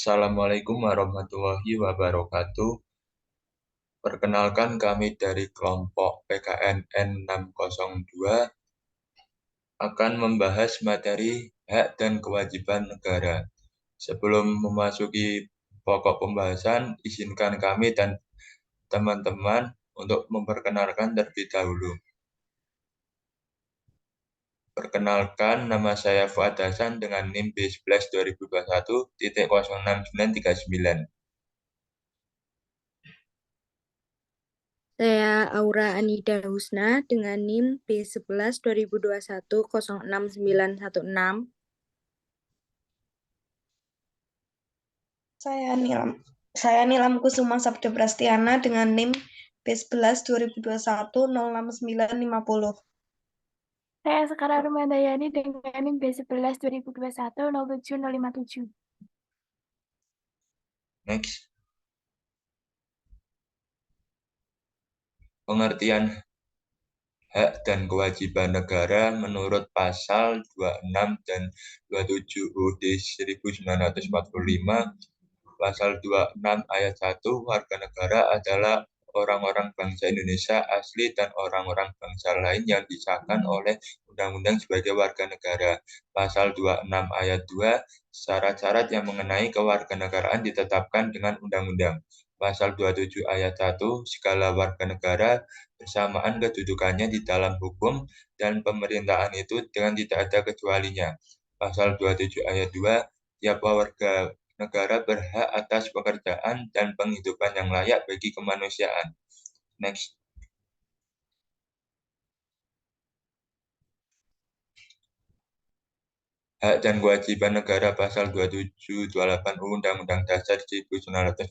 Assalamualaikum warahmatullahi wabarakatuh. Perkenalkan kami dari kelompok PKN N602 akan membahas materi hak dan kewajiban negara. Sebelum memasuki pokok pembahasan, izinkan kami dan teman-teman untuk memperkenalkan terlebih dahulu. Perkenalkan, nama saya Fuad Hasan dengan NIM B11 2021.06939. Saya Aura Anida Husna dengan NIM B11 2021 06916. Saya Nilam Kusuma Sabda Prastiana dengan NIM B11 2021 06950. Saya Sekara Rumandayani dengan NIM B11 2021 07057. Next. Pengertian hak dan kewajiban negara menurut pasal 26 dan 27 UUD 1945. Pasal 26 ayat 1, warga negara adalah orang-orang bangsa Indonesia asli dan orang-orang bangsa lain yang disahkan oleh undang-undang sebagai warga negara. Pasal 26 ayat 2, syarat-syarat yang mengenai kewarganegaraan ditetapkan dengan undang-undang. Pasal 27 ayat 1, segala warga negara bersamaan kedudukannya di dalam hukum dan pemerintahan itu dengan tidak ada kecualinya. Pasal 27 ayat 2, tiap warga negara berhak atas pekerjaan dan penghidupan yang layak bagi kemanusiaan. Next. Hak dan kewajiban negara pasal 27-28 Undang-Undang Dasar 1945.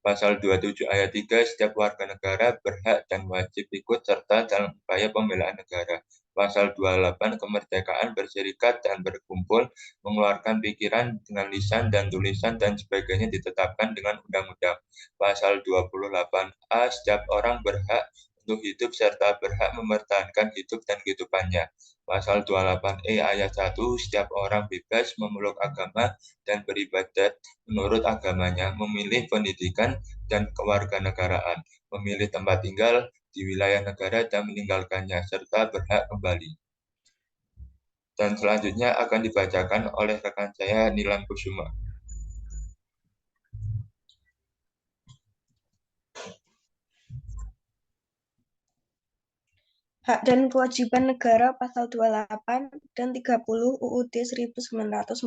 Pasal 27 ayat 3, setiap warga negara berhak dan wajib ikut serta dalam upaya pembelaan negara. Pasal 28, kemerdekaan berserikat dan berkumpul, mengeluarkan pikiran dengan lisan dan tulisan dan sebagainya ditetapkan dengan undang-undang. Pasal 28A, setiap orang berhak untuk hidup serta berhak mempertahankan hidup dan kehidupannya. Pasal 28E ayat 1, setiap orang bebas memeluk agama dan beribadat menurut agamanya, memilih pendidikan dan kewarganegaraan, memilih tempat tinggal di wilayah negara dan meninggalkannya, serta berhak kembali. Dan selanjutnya akan dibacakan oleh rekan saya Nilam Kusuma. Hak dan kewajiban negara pasal 28 dan 30 UUD 1945.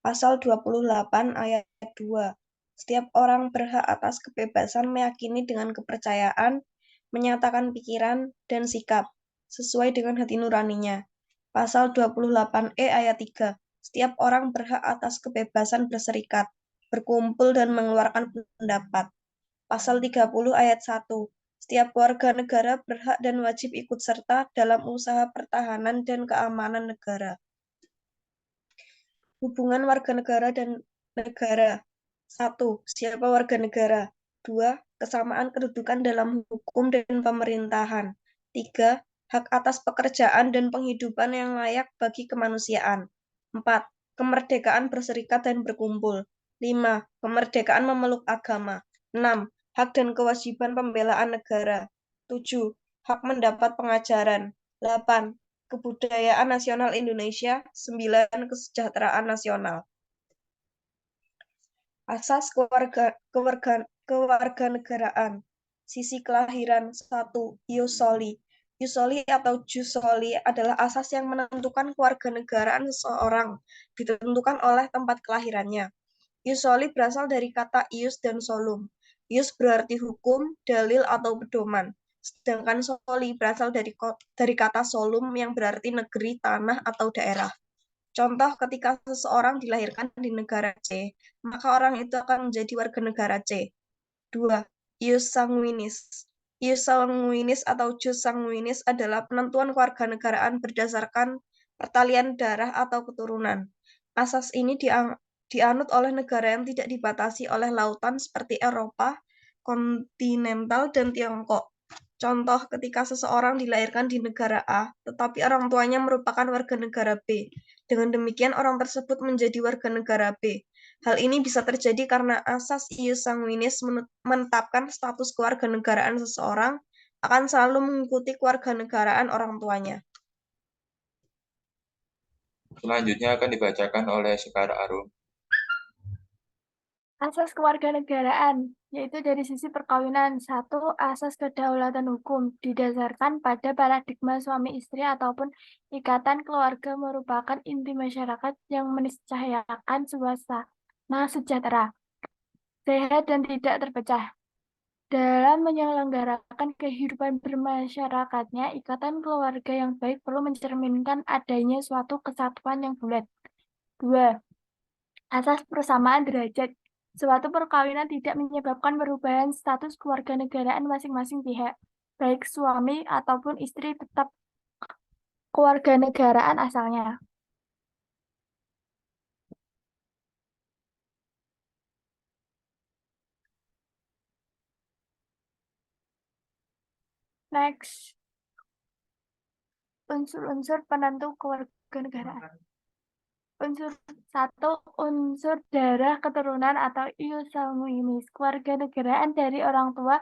Pasal 28 ayat 2. Setiap orang berhak atas kebebasan meyakini dengan kepercayaan, menyatakan pikiran dan sikap sesuai dengan hati nuraninya. Pasal 28E ayat 3. Setiap orang berhak atas kebebasan berserikat, berkumpul dan mengeluarkan pendapat. Pasal 30 ayat 1. Setiap warga negara berhak dan wajib ikut serta dalam usaha pertahanan dan keamanan negara. Hubungan warga negara dan negara. 1. Siapa warga negara? 2. Kesamaan kedudukan dalam hukum dan pemerintahan. 3. Hak atas pekerjaan dan penghidupan yang layak bagi kemanusiaan. 4. Kemerdekaan berserikat dan berkumpul. 5. Kemerdekaan memeluk agama. 6. Hak dan kewajiban pembelaan negara. 7. Hak mendapat pengajaran. 8. Kebudayaan nasional Indonesia. 9. Kesejahteraan nasional. Asas kewarganegaraan. Sisi kelahiran. 1. Ius soli. Ius soli atau jus soli adalah asas yang menentukan kewarganegaraan seseorang, ditentukan oleh tempat kelahirannya. Ius soli berasal dari kata ius dan solum. Ius berarti hukum, dalil, atau pedoman. Sedangkan soli berasal dari kata solum yang berarti negeri, tanah, atau daerah. Contoh, ketika seseorang dilahirkan di negara C, maka orang itu akan menjadi warga negara C. 2. Ius sanguinis. Ius sanguinis atau jus sanguinis adalah penentuan kewarganegaraan berdasarkan pertalian darah atau keturunan. Asas ini dianut oleh negara yang tidak dibatasi oleh lautan seperti Eropa, kontinental, dan Tiongkok. Contoh, ketika seseorang dilahirkan di negara A, tetapi orang tuanya merupakan warga negara B. Dengan demikian, orang tersebut menjadi warga negara B. Hal ini bisa terjadi karena asas ius sanguinis menetapkan status kewarganegaraan seseorang akan selalu mengikuti kewarganegaraan orang tuanya. Selanjutnya akan dibacakan oleh Sekar Arum. Asas kewarganegaraan, yaitu dari sisi perkawinan. Satu, asas kedaulatan hukum, didasarkan pada paradigma suami istri ataupun ikatan keluarga merupakan inti masyarakat yang meniscayakan suasana sejahtera, sehat, dan tidak terpecah. Dalam menyelenggarakan kehidupan bermasyarakatnya, ikatan keluarga yang baik perlu mencerminkan adanya suatu kesatuan yang bulat. 2. Asas persamaan derajat. Suatu perkawinan tidak menyebabkan perubahan status kewarganegaraan masing-masing pihak, baik suami ataupun istri tetap kewarganegaraan asalnya. Next. Unsur-unsur penentu kewarganegaraan. Unsur 1, unsur darah keturunan atau ius sanguinis. Kewarganegaraan dari orang tua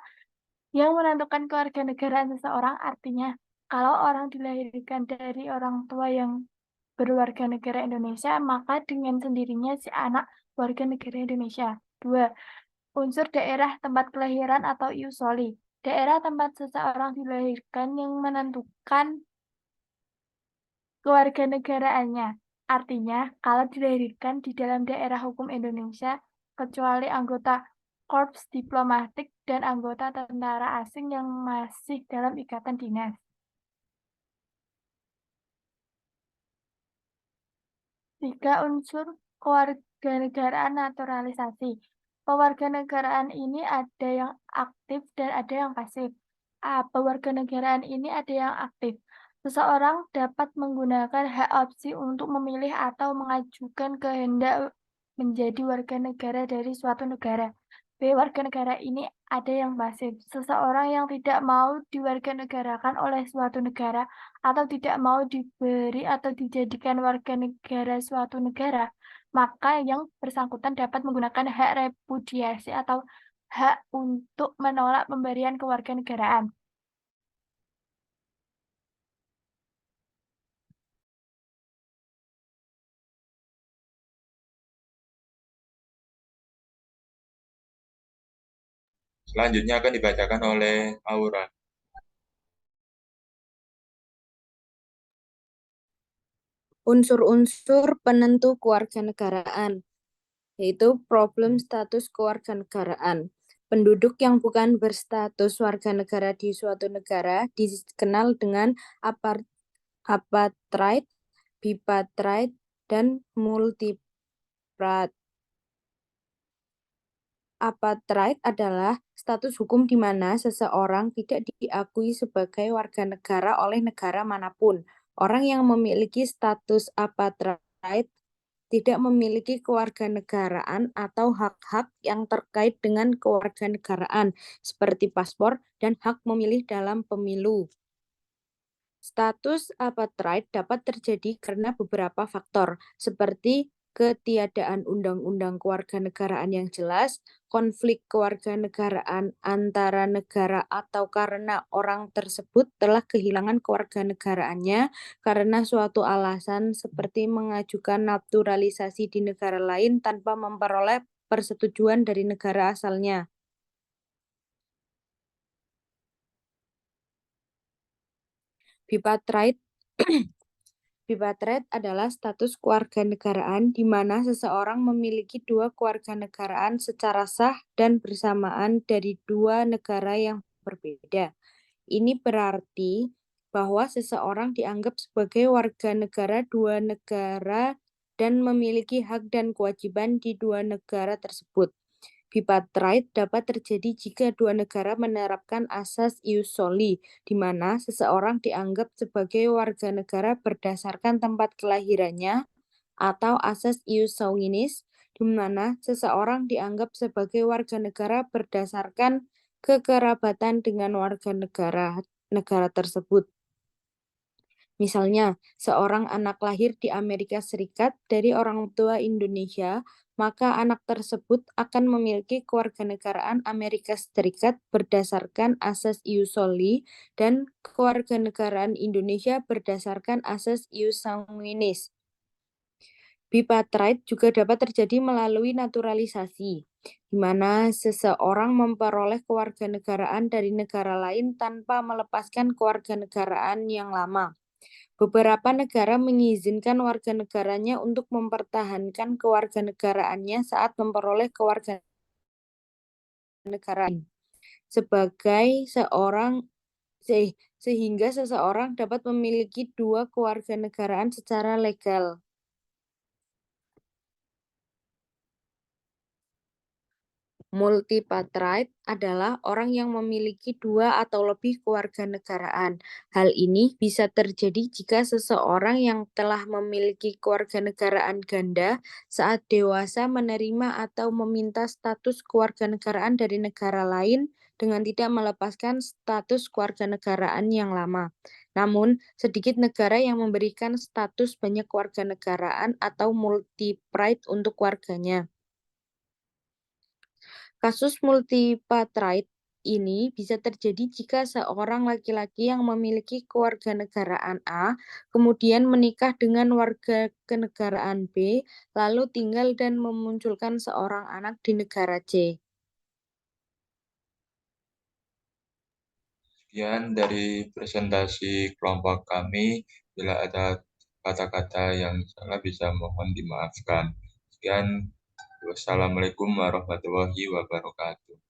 yang menentukan kewarganegaraan seseorang, artinya kalau orang dilahirkan dari orang tua yang berwarga negara Indonesia, maka dengan sendirinya si anak warga negara Indonesia. 2. Unsur daerah tempat kelahiran atau ius soli. Daerah tempat seseorang dilahirkan yang menentukan kewarganegaraannya. Artinya, kalau dilahirkan di dalam daerah hukum Indonesia, kecuali anggota korps diplomatik dan anggota tentara asing yang masih dalam ikatan dinas. 3. Unsur kewarganegaraan naturalisasi. Pewarganegaraan ini ada yang aktif dan ada yang pasif. Pewarganegaraan ini ada yang aktif. Seseorang dapat menggunakan hak opsi untuk memilih atau mengajukan kehendak menjadi warga negara dari suatu negara. Warga negara ini ada yang pasif. Seseorang yang tidak mau diwarganegarakan oleh suatu negara atau tidak mau diberi atau dijadikan warga negara suatu negara, maka yang bersangkutan dapat menggunakan hak repudiasi atau hak untuk menolak pemberian kewarganegaraan. Selanjutnya akan dibacakan oleh Aura. Unsur-unsur penentu kewarganegaraan, yaitu problem status kewarganegaraan. Penduduk yang bukan berstatus warga negara di suatu negara dikenal dengan apartheid, bipartheid, dan multipartheid. Apartheid adalah status hukum di mana seseorang tidak diakui sebagai warga negara oleh negara manapun. Orang yang memiliki status apartheid tidak memiliki kewarganegaraan atau hak-hak yang terkait dengan kewarganegaraan, seperti paspor dan hak memilih dalam pemilu. Status apartheid dapat terjadi karena beberapa faktor, seperti ketiadaan undang-undang kewarganegaraan yang jelas, konflik kewarganegaraan antara negara atau karena orang tersebut telah kehilangan kewarganegaraannya karena suatu alasan seperti mengajukan naturalisasi di negara lain tanpa memperoleh persetujuan dari negara asalnya. Bipartheid Bipartheid adalah status kewarganegaraan di mana seseorang memiliki dua kewarganegaraan secara sah dan bersamaan dari dua negara yang berbeda. Ini berarti bahwa seseorang dianggap sebagai warga negara dua negara dan memiliki hak dan kewajiban di dua negara tersebut. Bipartheid dapat terjadi jika dua negara menerapkan asas ius soli, di mana seseorang dianggap sebagai warga negara berdasarkan tempat kelahirannya, atau asas ius sanguinis, di mana seseorang dianggap sebagai warga negara berdasarkan kekerabatan dengan warga negara tersebut. Misalnya, seorang anak lahir di Amerika Serikat dari orang tua Indonesia maka anak tersebut akan memiliki kewarganegaraan Amerika Serikat berdasarkan asas ius soli dan kewarganegaraan Indonesia berdasarkan asas ius sanguinis. Bipartite juga dapat terjadi melalui naturalisasi, di mana seseorang memperoleh kewarganegaraan dari negara lain tanpa melepaskan kewarganegaraan yang lama. Beberapa negara mengizinkan warga negaranya untuk mempertahankan kewarganegaraannya saat memperoleh kewarganegaraan sebagai sehingga seseorang dapat memiliki dua kewarganegaraan secara legal. Multipatrite adalah orang yang memiliki dua atau lebih kewarganegaraan. Hal ini bisa terjadi jika seseorang yang telah memiliki kewarganegaraan ganda saat dewasa menerima atau meminta status kewarganegaraan dari negara lain dengan tidak melepaskan status kewarganegaraan yang lama. Namun, sedikit negara yang memberikan status banyak kewarganegaraan atau multiprite untuk warganya. Kasus multipatrite ini bisa terjadi jika seorang laki-laki yang memiliki kewarganegaraan A kemudian menikah dengan warga kenegaraan B, lalu tinggal dan memunculkan seorang anak di negara C. Sekian dari presentasi kelompok kami. Bila ada kata-kata yang salah bisa mohon dimaafkan. Sekian. Wassalamualaikum warahmatullahi wabarakatuh.